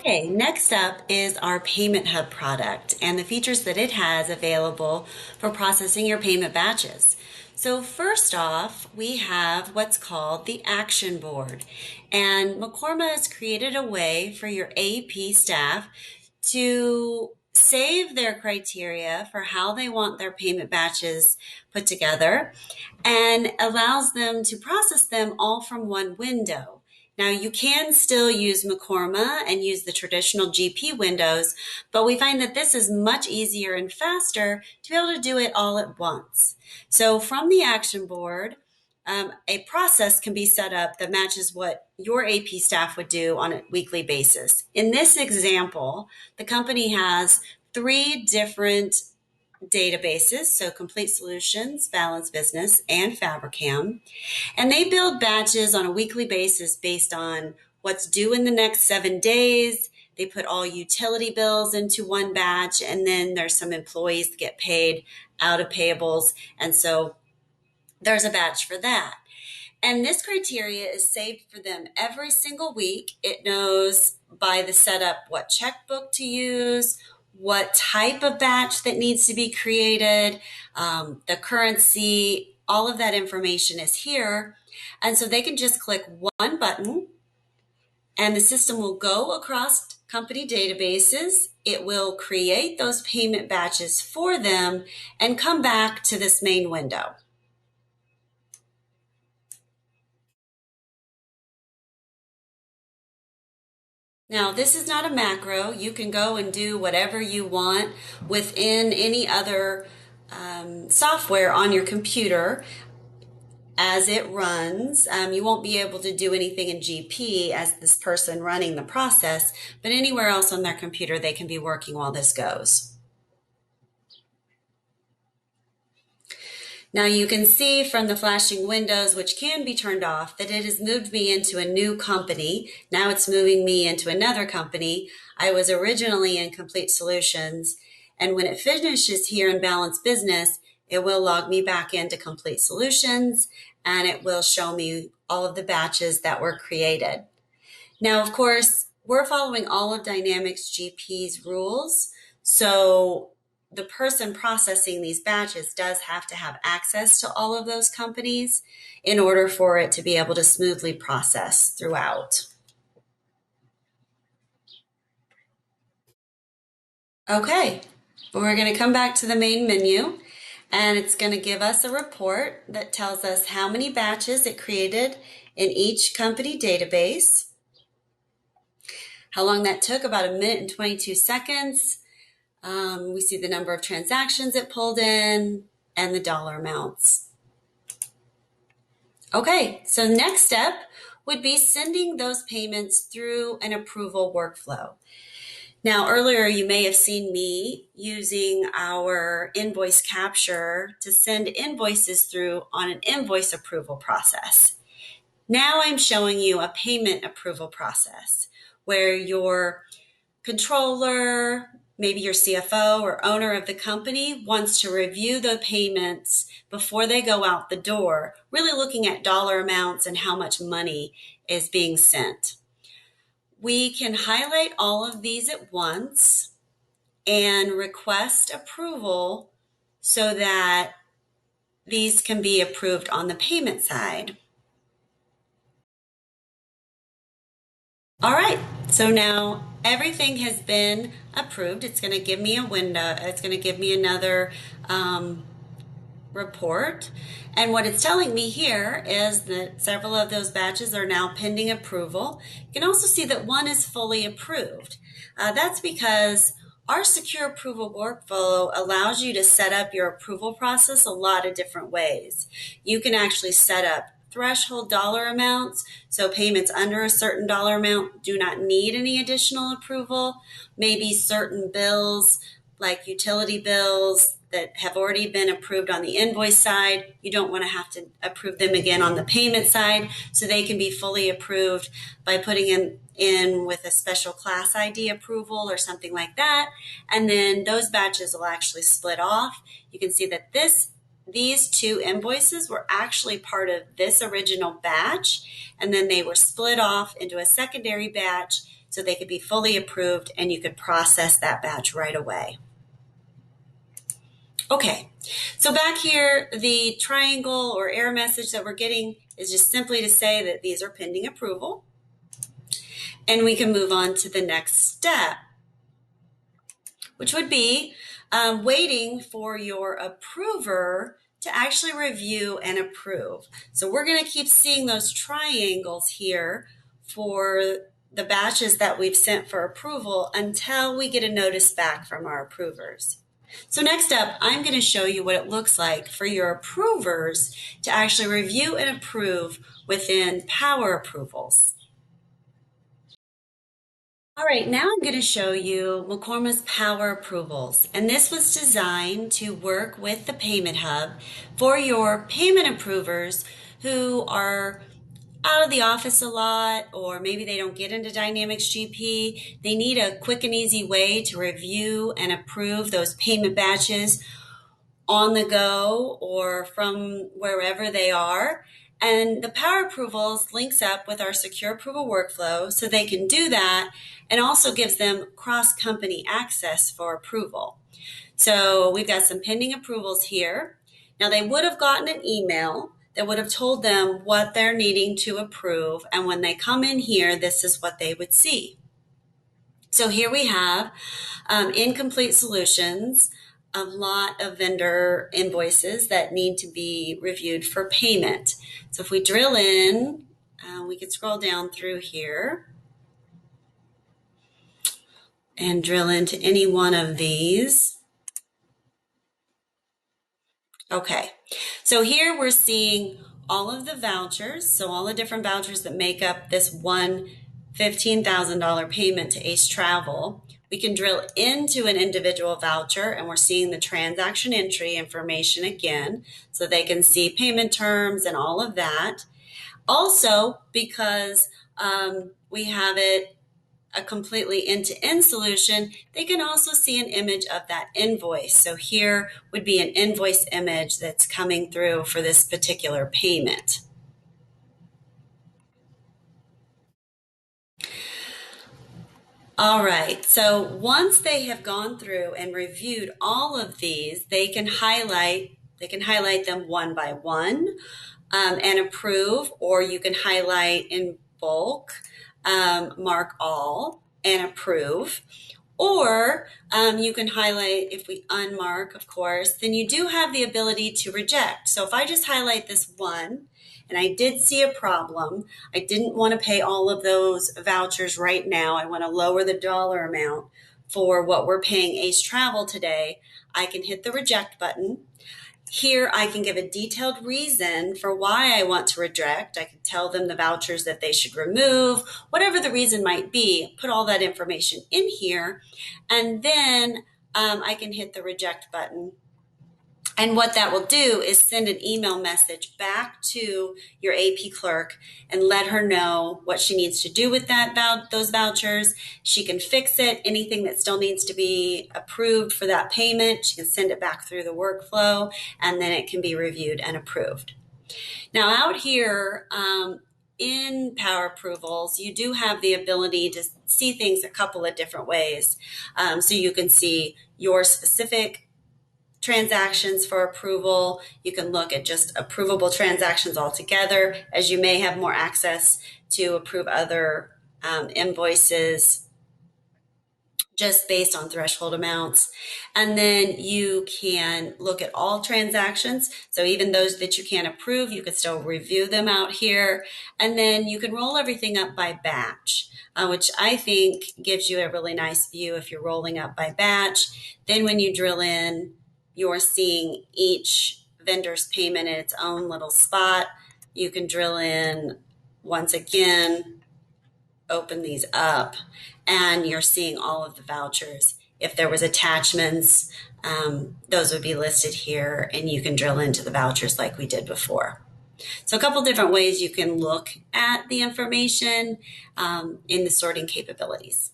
Okay, next up is our Payment Hub product and the features that it has available for processing your payment batches. So first off, we have what's called the action board. And Mekorma has created a way for your AP staff to save their criteria for how they want their payment batches put together and allows them to process them all from one window. Now, you can still use Mekorma and use the traditional GP windows, but we find that this is much easier and faster to be able to do it all at once. So from the action board, a process can be set up that matches what your AP staff would do on a weekly basis. In this example, the company has three different databases, so Complete Solutions, Balance Business, and Fabricam. And they build batches on a weekly basis based on what's due in the next 7 days. They put all utility bills into one batch, and then there's some employees that get paid out of payables. And so there's a batch for that. And this criteria is saved for them every single week. It knows by the setup what checkbook to use, what type of batch that needs to be created, the currency, all of that information is here. And so they can just click one button and the system will go across company databases. It will create those payment batches for them and come back to this main window. Now, this is not a macro. You can go and do whatever you want within any other software on your computer as it runs. You won't be able to do anything in GP as this person running the process, but anywhere else on their computer, they can be working while this goes. Now you can see from the flashing windows, which can be turned off, that it has moved me into a new company. Now it's moving me into another company. I was originally in Complete Solutions, and when it finishes here in Balance Business, it will log me back into Complete Solutions, and it will show me all of the batches that were created. Now, of course, we're following all of Dynamics GP's rules, so the person processing these batches does have to have access to all of those companies in order for it to be able to smoothly process throughout. Okay, we're going to come back to the main menu, and it's going to give us a report that tells us how many batches it created in each company database, how long that took, about 1 minute and 22 seconds. We see the number of transactions it pulled in and the dollar amounts. Okay, so next step would be sending those payments through an approval workflow. Now, earlier you may have seen me using our invoice capture to send invoices through on an invoice approval process. Now I'm showing you a payment approval process where your controller, maybe your CFO or owner of the company wants to review the payments before they go out the door, really looking at dollar amounts and how much money is being sent. We can highlight all of these at once and request approval so that these can be approved on the payment side. All right, so now everything has been approved. It's going to give me a window. It's going to give me another report. And what it's telling me here is that several of those batches are now pending approval. You can also see that one is fully approved. That's because our secure approval workflow allows you to set up your approval process a lot of different ways. You can actually set up threshold dollar amounts, so payments under a certain dollar amount do not need any additional approval. Maybe certain bills, like utility bills that have already been approved on the invoice side, you don't want to have to approve them again on the payment side, so they can be fully approved by putting them in with a special class ID approval or something like that. And then those batches will actually split off. You can see that these two invoices were actually part of this original batch, and then they were split off into a secondary batch so they could be fully approved and you could process that batch right away. Okay, so back here, the triangle or error message that we're getting is just simply to say that these are pending approval. And we can move on to the next step, which would be waiting for your approver to actually review and approve. So we're going to keep seeing those triangles here for the batches that we've sent for approval until we get a notice back from our approvers. So next up, I'm going to show you what it looks like for your approvers to actually review and approve within Power Approvals. All right, now I'm going to show you Mekorma's Power Approvals, and this was designed to work with the Payment Hub for your payment approvers who are out of the office a lot, or maybe they don't get into Dynamics GP. They need a quick and easy way to review and approve those payment batches on the go or from wherever they are. And the Power Approvals links up with our secure approval workflow so they can do that, and also gives them cross-company access for approval. So we've got some pending approvals here. Now they would have gotten an email that would have told them what they're needing to approve, and when they come in here, this is what they would see. So here we have incomplete solutions, a lot of vendor invoices that need to be reviewed for payment. So if we drill in, we can scroll down through here and drill into any one of these. Okay, so here we're seeing all of the vouchers, so all the different vouchers that make up this one $15,000 payment to Ace Travel. We can drill into an individual voucher, and we're seeing the transaction entry information again, so they can see payment terms and all of that. Also, because we have it a completely end-to-end solution, they can also see an image of that invoice. So here would be an invoice image that's coming through for this particular payment. All right, so once they have gone through and reviewed all of these, they can highlight them one by one and approve, or you can highlight in bulk, mark all and approve. Or you can highlight, if we unmark, of course, then you do have the ability to reject. So if I just highlight this one, and I did see a problem, I didn't want to pay all of those vouchers right now. I want to lower the dollar amount for what we're paying Ace Travel today. I can hit the reject button. Here I can give a detailed reason for why I want to reject. I can tell them the vouchers that they should remove, whatever the reason might be, put all that information in here, and then I can hit the reject button. And what that will do is send an email message back to your AP clerk and let her know what she needs to do with those vouchers. She can fix it, anything that still needs to be approved for that payment. She can send it back through the workflow, and then it can be reviewed and approved. Now out here in Power Approvals, you do have the ability to see things a couple of different ways. So you can see your specific transactions for approval. You can look at just approvable transactions altogether, as you may have more access to approve other invoices just based on threshold amounts. And then you can look at all transactions. So even those that you can't approve, you can still review them out here. And then you can roll everything up by batch, which I think gives you a really nice view if you're rolling up by batch. Then when you drill in, you're seeing each vendor's payment in its own little spot. You can drill in once again, open these up, and you're seeing all of the vouchers. If there was attachments, those would be listed here, and you can drill into the vouchers like we did before. So a couple different ways you can look at the information in the sorting capabilities.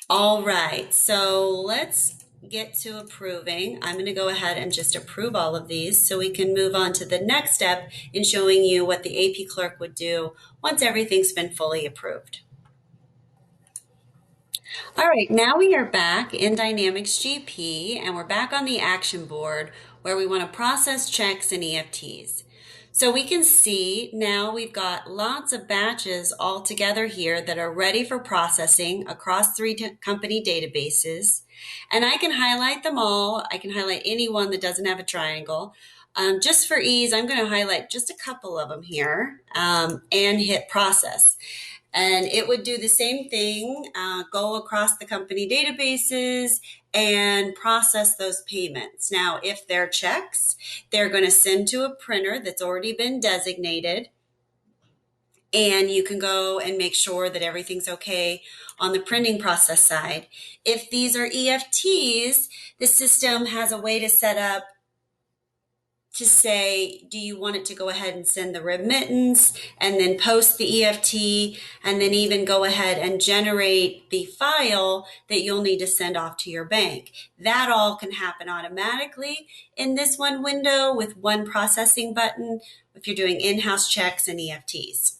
All right, so let's get to approving. I'm going to go ahead and just approve all of these so we can move on to the next step in showing you what the AP clerk would do once everything's been fully approved. All right, now we are back in Dynamics GP and we're back on the action board where we want to process checks and EFTs. So we can see now we've got lots of batches all together here that are ready for processing across three company databases. And I can highlight them all. I can highlight any one that doesn't have a triangle. Just for ease, I'm going to highlight just a couple of them here and hit process. And it would do the same thing, go across the company databases and process those payments. Now, if they're checks, they're going to send to a printer that's already been designated. And you can go and make sure that everything's okay on the printing process side. If these are EFTs, the system has a way to set up to say, do you want it to go ahead and send the remittance and then post the EFT and then even go ahead and generate the file that you'll need to send off to your bank. That all can happen automatically in this one window with one processing button if you're doing in-house checks and EFTs.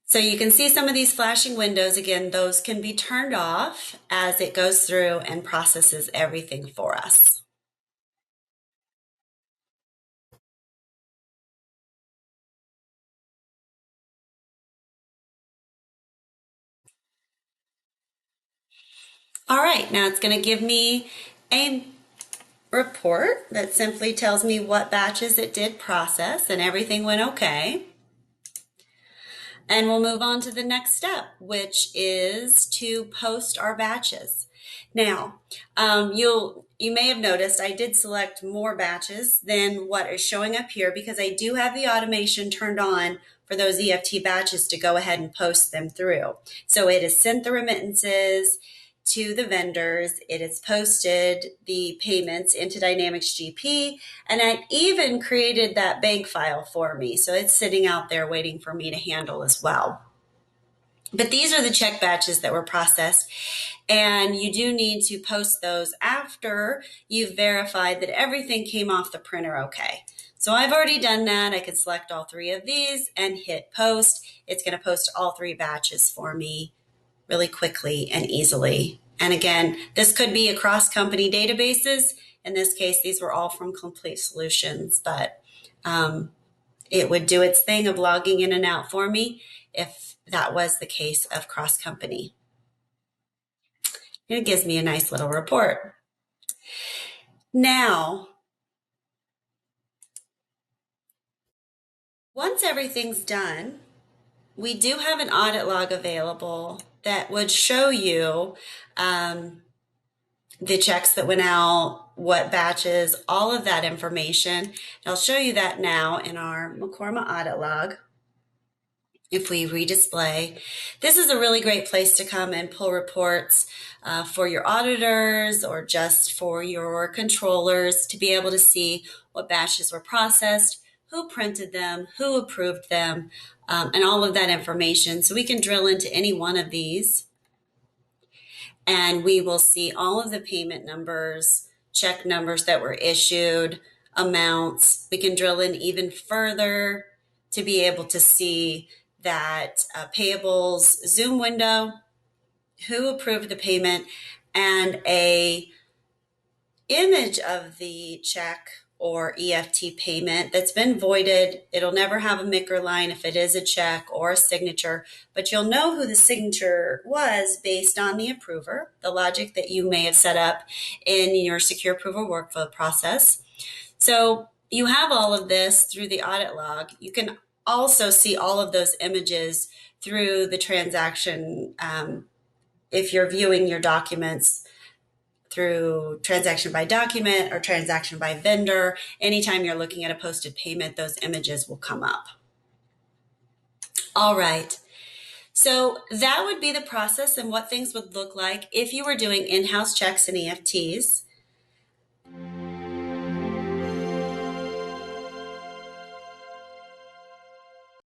So you can see some of these flashing windows. Again, those can be turned off as it goes through and processes everything for us. All right, now it's going to give me a report that simply tells me what batches it did process and everything went okay. And we'll move on to the next step, which is to post our batches. Now, you may have noticed I did select more batches than what is showing up here because I do have the automation turned on for those EFT batches to go ahead and post them through. So it has sent the remittances to the vendors. It has posted the payments into Dynamics GP, and it even created that bank file for me. So it's sitting out there waiting for me to handle as well. But these are the check batches that were processed, and you do need to post those after you've verified that everything came off the printer okay. So I've already done that. I could select all three of these and hit post. It's going to post all three batches for me really quickly and easily. And again, this could be across company databases. In this case, these were all from Complete Solutions, but it would do its thing of logging in and out for me if that was the case of cross company. It gives me a nice little report. Now, once everything's done, we do have an audit log available that would show you the checks that went out, what batches, all of that information. I'll show you that now in our Mekorma audit log. If we redisplay, this is a really great place to come and pull reports for your auditors or just for your controllers to be able to see what batches were processed, who printed them, who approved them, and all of that information. So we can drill into any one of these and we will see all of the payment numbers, check numbers that were issued, amounts. We can drill in even further to be able to see that payables Zoom window, who approved the payment, and a image of the check or EFT payment that's been voided. It'll never have a MICR line if it is a check or a signature, but you'll know who the signature was based on the approver, the logic that you may have set up in your secure approval workflow process. So you have all of this through the audit log. You can also see all of those images through the transaction if you're viewing your documents through transaction by document or transaction by vendor. Anytime you're looking at a posted payment, those images will come up. All right. So that would be the process and what things would look like if you were doing in-house checks and EFTs.